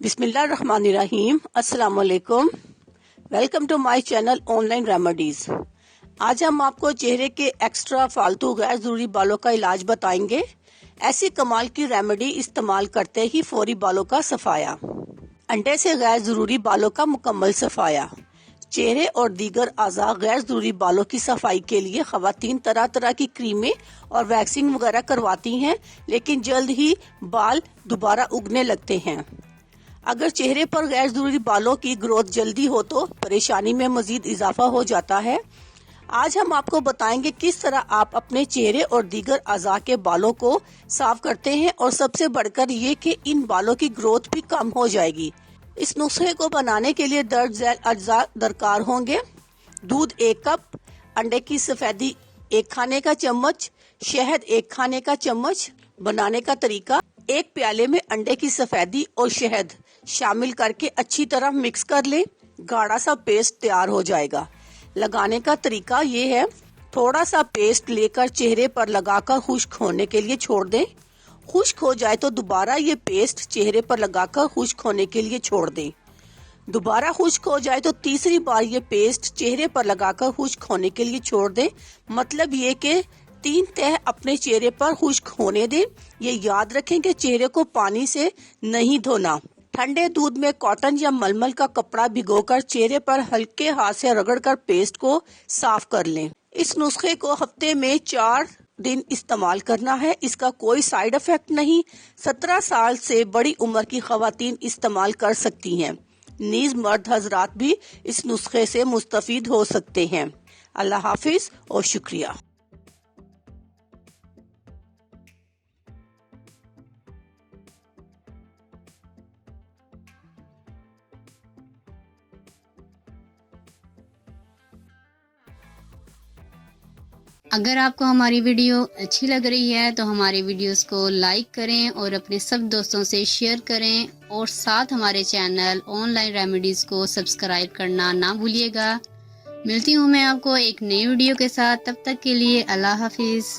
बिस्मिल्लाहिर्रहमानिर्रहीम। अस्सलाम वालेकुम। Welcome to my channel online remedies. आज हम आपको चेहरे के एक्स्ट्रा फालतू गैर जरूरी बालों का इलाज बताएंगे। ऐसी कमाल की रेमेडी इस्तेमाल करते ही फौरी बालों का सफाया। अंडे से गैर जरूरी बालों का मुकम्मल सफाया। चेहरे और दीगर आज़ा गैर जरूरी बालों की सफाई के लिए खवातीन तरह तरह की क्रीमें और वैक्सिंग वगैरह करवाती हैं, लेकिन जल्द ही बाल दोबारा उगने लगते हैं। अगर चेहरे पर गैर जरूरी बालों की ग्रोथ जल्दी हो तो परेशानी में मजीद इजाफा हो जाता है। आज हम आपको बताएंगे किस तरह आप अपने चेहरे और दीगर अज़ा के बालों को साफ करते हैं, और सबसे बढ़कर ये कि इन बालों की ग्रोथ भी कम हो जाएगी। इस नुस्खे को बनाने के लिए दर्ज झैल अज्जा दरकार होंगे। दूध 1 कप, अंडे की सफेदी 1 खाने का चम्मच, शहद 1 खाने का चम्मच। बनाने का तरीका: 1 प्याले में अंडे की सफेदी और शहद शामिल करके अच्छी तरह मिक्स कर लें। गाढ़ा सा पेस्ट तैयार हो जाएगा। लगाने का तरीका ये है: थोड़ा सा पेस्ट लेकर चेहरे पर लगाकर खुश्क होने के लिए छोड़ दें। खुश्क हो जाए तो दोबारा ये पेस्ट चेहरे पर लगाकर खुश्क होने के लिए छोड़ दें। दोबारा खुश्क हो जाए तो तीसरी बार ये पेस्ट चेहरे पर लगाकर खुश्क होने के लिए छोड़ दें। मतलब ये कि 3 तह अपने चेहरे पर खुश्क होने दें। ये याद रखें कि चेहरे को पानी से नहीं धोना। ठंडे दूध में कॉटन या मलमल का कपड़ा भिगोकर चेहरे पर हल्के हाथ से रगड़कर पेस्ट को साफ कर लें। इस नुस्खे को हफ्ते में 4 दिन इस्तेमाल करना है। इसका कोई साइड इफेक्ट नहीं। 17 साल से बड़ी उम्र की खवातीन इस्तेमाल कर सकती हैं। नीज मर्द हजरात भी इस नुस्खे से मुस्तफीद हो सकते हैं। अल्लाह हाफिज और शुक्रिया। अगर आपको हमारी वीडियो अच्छी लग रही है तो हमारे वीडियोस को लाइक करें और अपने सब दोस्तों से शेयर करें, और साथ हमारे चैनल ऑनलाइन रेमेडीज़ को सब्सक्राइब करना ना भूलिएगा। मिलती हूँ मैं आपको एक नई वीडियो के साथ। तब तक के लिए अल्लाह हाफिज़।